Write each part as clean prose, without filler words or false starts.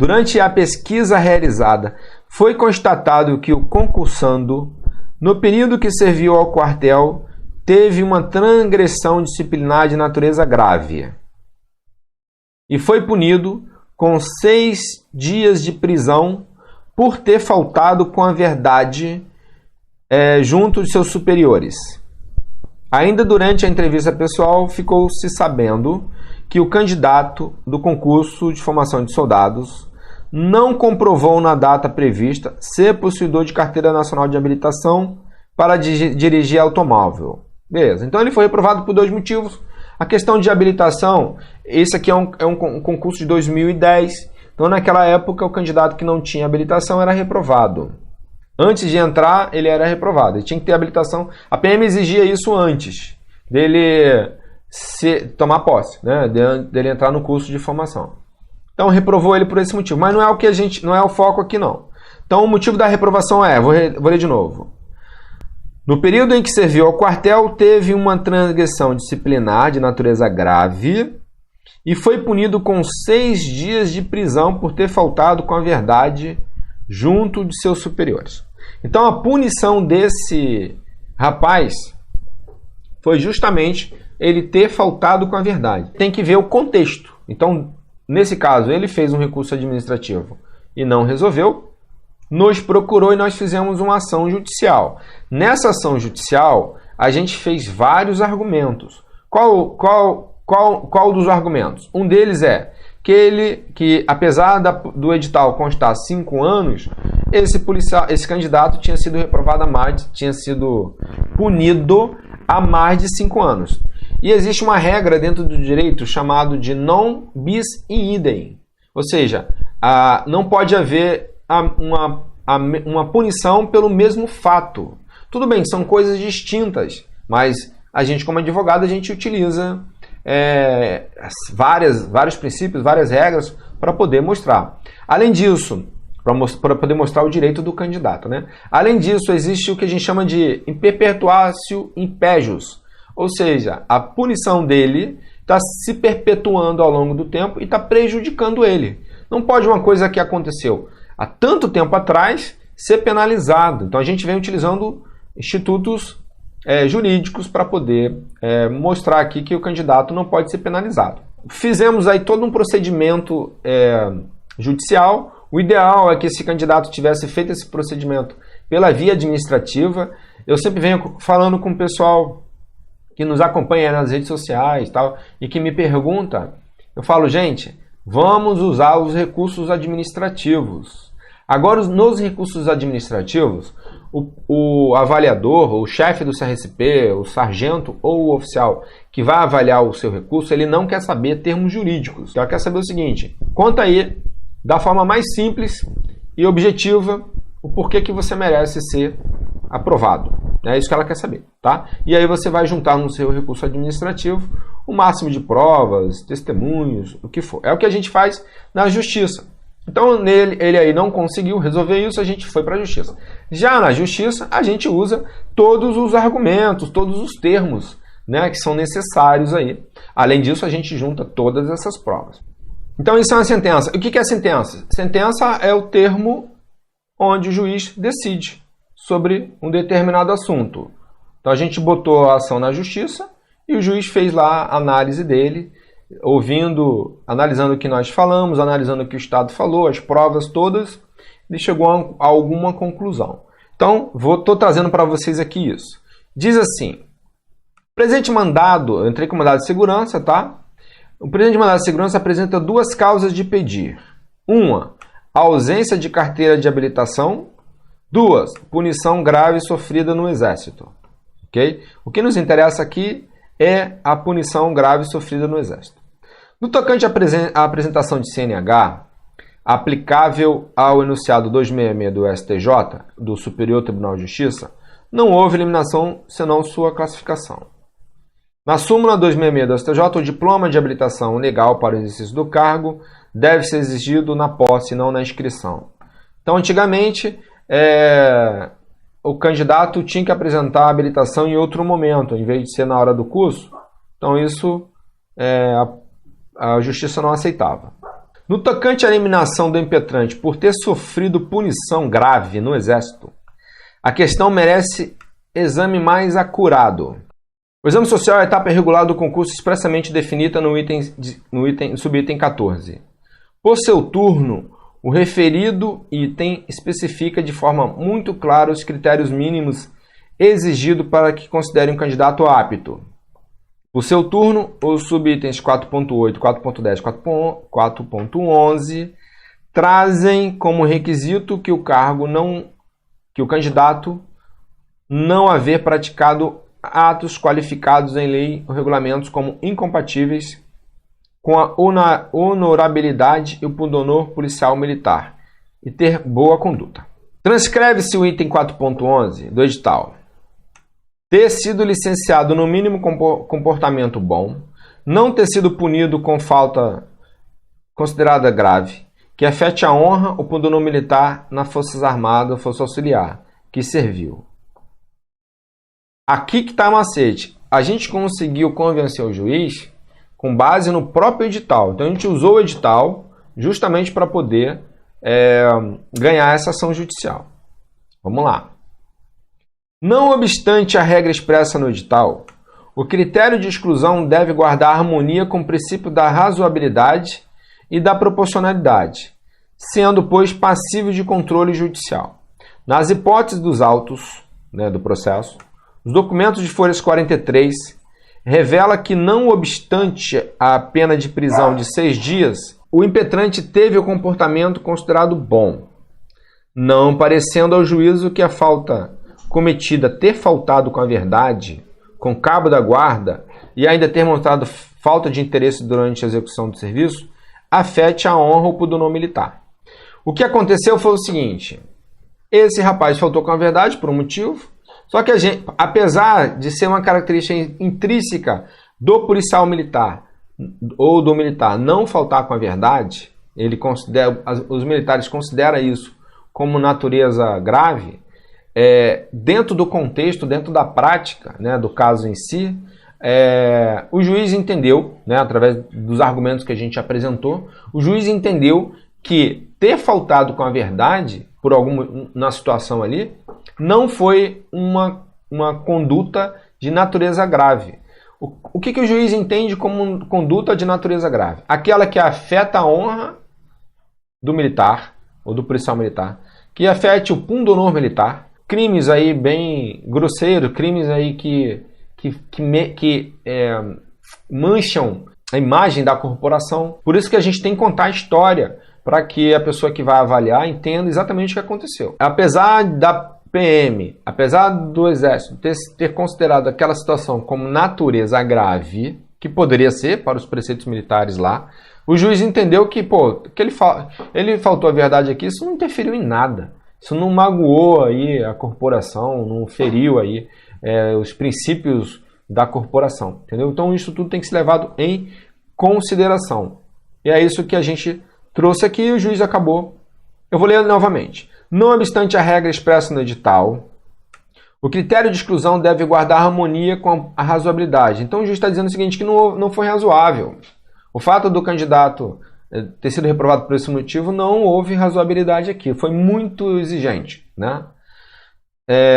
Durante a pesquisa realizada, foi constatado que o concursando, no período que serviu ao quartel, teve uma transgressão disciplinar de natureza grave e foi punido com 6 dias de prisão por ter faltado com a verdade junto de seus superiores. Ainda durante a entrevista pessoal, ficou-se sabendo que o candidato do concurso de formação de soldados não comprovou na data prevista ser possuidor de carteira nacional de habilitação para dirigir automóvel. Beleza, então ele foi reprovado por 2 motivos. A questão de habilitação, esse aqui é um concurso de 2010, então naquela época o candidato que não tinha habilitação era reprovado. Antes de entrar, ele era reprovado, ele tinha que ter habilitação. A PM exigia isso antes dele tomar posse, né? Dele entrar no curso de formação. Então reprovou ele por esse motivo, mas não é o que não é o foco aqui não. Então o motivo da reprovação vou ler de novo. No período em que serviu ao quartel, teve uma transgressão disciplinar de natureza grave e foi punido com 6 dias de prisão por ter faltado com a verdade junto de seus superiores. Então a punição desse rapaz foi justamente ele ter faltado com a verdade. Tem que ver o contexto. Então, nesse caso, ele fez um recurso administrativo e não resolveu, nos procurou e nós fizemos uma ação judicial. Nessa ação judicial, a gente fez vários argumentos. Qual dos argumentos? Um deles é que apesar do edital constar 5 anos, esse candidato tinha sido reprovado tinha sido punido há mais de 5 anos. E existe uma regra dentro do direito chamado de non bis in idem. Ou seja, não pode haver uma punição pelo mesmo fato. Tudo bem, são coisas distintas, mas a gente, como advogado, a gente utiliza vários princípios, várias regras para poder mostrar. Além disso, para poder mostrar o direito do candidato, né? Além disso, existe o que a gente chama de imperpetuatio impejus, ou seja, a punição dele está se perpetuando ao longo do tempo e está prejudicando ele. Não pode uma coisa que aconteceu há tanto tempo atrás ser penalizado. Então a gente vem utilizando institutos jurídicos para poder mostrar aqui que o candidato não pode ser penalizado. Fizemos aí todo um procedimento judicial. O ideal é que esse candidato tivesse feito esse procedimento pela via administrativa. Eu sempre venho falando com o pessoal que nos acompanha nas redes sociais e que me pergunta, eu falo, gente, vamos usar os recursos administrativos. Agora, nos recursos administrativos, o avaliador, o chefe do CRSP, o sargento ou o oficial que vai avaliar o seu recurso, ele não quer saber termos jurídicos. Ele quer saber o seguinte, conta aí, da forma mais simples e objetiva, o porquê que você merece ser aprovado. É isso que ela quer saber, tá? E aí você vai juntar no seu recurso administrativo o máximo de provas, testemunhos, o que for. É o que a gente faz na justiça. Então, ele aí não conseguiu resolver isso, a gente foi para a justiça. Já na justiça, a gente usa todos os argumentos, todos os termos, né, que são necessários aí. Além disso, a gente junta todas essas provas. Então, isso é uma sentença. O que é sentença? Sentença é o termo onde o juiz decide sobre um determinado assunto. Então, a gente botou a ação na justiça e o juiz fez lá a análise dele, analisando o que nós falamos, analisando o que o Estado falou, as provas todas, ele chegou a alguma conclusão. Então, estou trazendo para vocês aqui isso. Diz assim, presente mandado, eu entrei com mandado de segurança, tá? O presente mandado de segurança apresenta 2 causas de pedir. Uma, a ausência de carteira de habilitação. 2, punição grave sofrida no Exército. Okay? O que nos interessa aqui é a punição grave sofrida no Exército. No tocante à apresentação de CNH, aplicável ao enunciado 266 do STJ, do Superior Tribunal de Justiça, não houve eliminação senão sua classificação. Na súmula 266 do STJ, o diploma de habilitação legal para o exercício do cargo deve ser exigido na posse e não na inscrição. Então, antigamente, o candidato tinha que apresentar a habilitação em outro momento, em vez de ser na hora do curso. Então, isso a Justiça não aceitava. No tocante à eliminação do impetrante por ter sofrido punição grave no Exército, a questão merece exame mais acurado. O exame social é a etapa regular do concurso expressamente definida no subitem 14. Por seu turno, o referido item especifica de forma muito clara os critérios mínimos exigidos para que considere um candidato apto. Por seu turno, os subitens 4.8, 4.10, 4.11 trazem como requisito que o candidato não haver praticado atos qualificados em lei ou regulamentos como incompatíveis com a honorabilidade e o pundonor policial militar e ter boa conduta. Transcreve-se o item 4.11 do edital. Ter sido licenciado no mínimo comportamento bom, não ter sido punido com falta considerada grave, que afete a honra ou pundonor militar nas Forças Armadas ou Força Auxiliar, que serviu. Aqui que está o macete. A gente conseguiu convencer o juiz com base no próprio edital. Então a gente usou o edital justamente para poder ganhar essa ação judicial. Vamos lá. Não obstante a regra expressa no edital, o critério de exclusão deve guardar harmonia com o princípio da razoabilidade e da proporcionalidade, sendo, pois, passível de controle judicial. Nas hipóteses dos autos do processo, os documentos de folhas 43 revela que, não obstante a pena de prisão de 6 dias, o impetrante teve o comportamento considerado bom, não parecendo ao juízo que a falta cometida ter faltado com a verdade, com cabo da guarda e ainda ter mostrado falta de interesse durante a execução do serviço, afete a honra ou pundonor militar. O que aconteceu foi o seguinte: esse rapaz faltou com a verdade por um motivo, só que apesar de ser uma característica intrínseca do policial militar ou do militar não faltar com a verdade, os militares consideram isso como natureza grave. Dentro do contexto, dentro da prática do caso em si, o juiz entendeu, através dos argumentos que a gente apresentou, o juiz entendeu que ter faltado com a verdade na situação ali não foi uma conduta de natureza grave. O que o juiz entende como conduta de natureza grave? Aquela que afeta a honra do militar ou do policial militar, que afete o pundonor militar, crimes aí bem grosseiros, crimes aí que mancham a imagem da corporação. Por isso que a gente tem que contar a história, para que a pessoa que vai avaliar entenda exatamente o que aconteceu. Apesar da PM, apesar do Exército ter considerado aquela situação como natureza grave, que poderia ser para os preceitos militares lá, o juiz entendeu que ele faltou a verdade aqui, isso não interferiu em nada. Isso não magoou aí a corporação, não feriu aí os princípios da corporação, entendeu? Então isso tudo tem que ser levado em consideração. E é isso que a gente trouxe aqui e o juiz acabou. Eu vou ler novamente. Não obstante a regra expressa no edital, o critério de exclusão deve guardar harmonia com a razoabilidade. Então o juiz está dizendo o seguinte, que não foi razoável. O fato do candidato ter sido reprovado por esse motivo, não houve razoabilidade aqui. Foi muito exigente, né?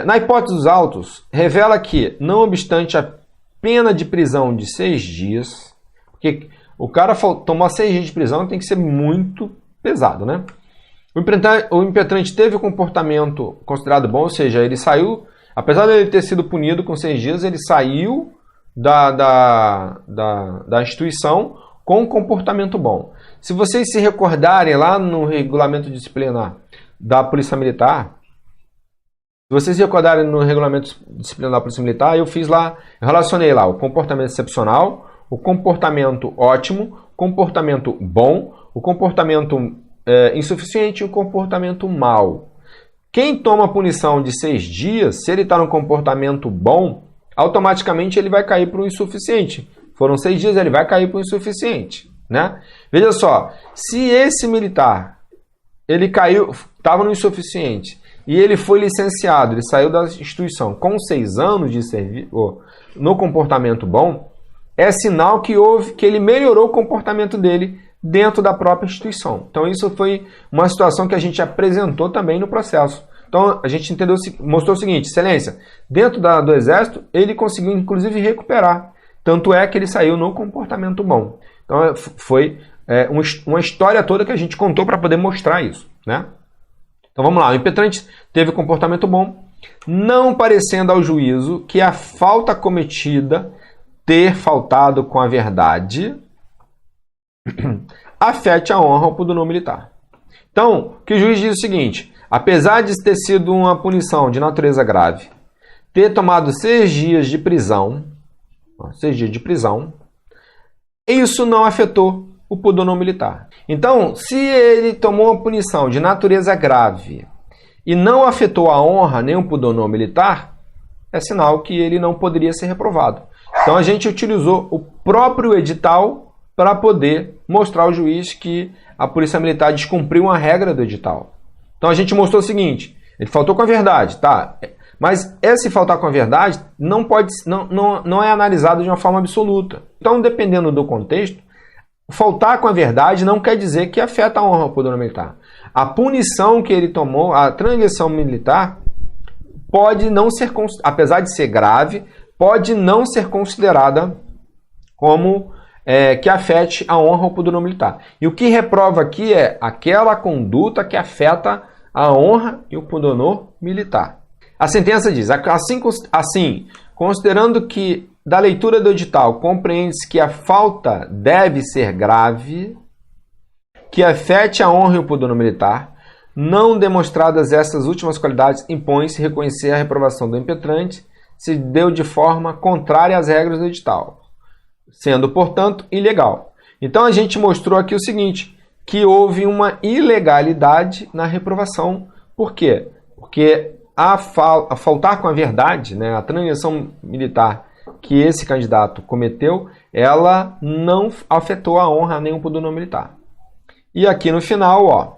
Na hipótese dos autos, revela que, não obstante a pena de prisão de 6 dias, porque o cara tomar 6 dias de prisão tem que ser muito pesado, né? O impetrante teve o comportamento considerado bom, ou seja, ele saiu, apesar de ele ter sido punido com 6 dias, ele saiu da instituição com um comportamento bom. Se vocês se recordarem lá no regulamento disciplinar da Polícia Militar, eu relacionei lá o comportamento excepcional, o comportamento ótimo, comportamento bom, o comportamento insuficiente e o comportamento mau. Quem toma punição de 6 dias, se ele está no comportamento bom, automaticamente ele vai cair para o insuficiente. Foram 6 dias, ele vai cair para o insuficiente, né? Veja só, se esse militar, ele caiu, estava no insuficiente, e ele foi licenciado, ele saiu da instituição com 6 anos de serviço, no comportamento bom, é sinal que ele melhorou o comportamento dele dentro da própria instituição. Então isso foi uma situação que a gente apresentou também no processo. Então a gente entendeu, mostrou o seguinte: excelência, dentro do Exército ele conseguiu inclusive recuperar, tanto é que ele saiu no comportamento bom. Então foi uma história toda que a gente contou para poder mostrar isso, né? Então vamos lá, o impetrante teve comportamento bom, não parecendo ao juízo que a falta cometida ter faltado com a verdade afete a honra ou pudor militar. Então, que o juiz diz o seguinte: apesar de ter sido uma punição de natureza grave, ter tomado 6 dias de prisão, isso não afetou o pudor militar. Então, se ele tomou uma punição de natureza grave e não afetou a honra nem o pudor militar, é sinal que ele não poderia ser reprovado. Então a gente utilizou o próprio edital para poder mostrar ao juiz que a Polícia Militar descumpriu uma regra do edital. Então a gente mostrou o seguinte: ele faltou com a verdade, tá? Mas esse faltar com a verdade não é analisado de uma forma absoluta. Então, dependendo do contexto, faltar com a verdade não quer dizer que afeta a honra ao pudor militar. A punição que ele tomou, a transgressão militar, pode não ser, apesar de ser grave, pode não ser considerada como que afete a honra ou pudor pudor militar. E o que reprova aqui é aquela conduta que afeta a honra e o pudor militar. A sentença diz: assim, considerando que da leitura do edital compreende-se que a falta deve ser grave, que afete a honra e o pudor militar, não demonstradas essas últimas qualidades, impõe-se reconhecer a reprovação do impetrante se deu de forma contrária às regras do edital, sendo, portanto, ilegal. Então a gente mostrou aqui o seguinte, que houve uma ilegalidade na reprovação. Por quê? Porque a faltar com a verdade, né, a transgressão militar que esse candidato cometeu, ela não afetou a honra nem o pudor militar. E aqui no final, ó,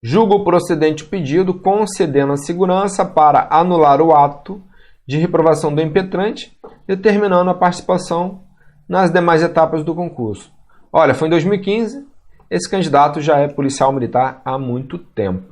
julgo procedente o pedido, concedendo a segurança para anular o ato de reprovação do impetrante, determinando a participação nas demais etapas do concurso. Olha, foi em 2015, esse candidato já é policial militar há muito tempo.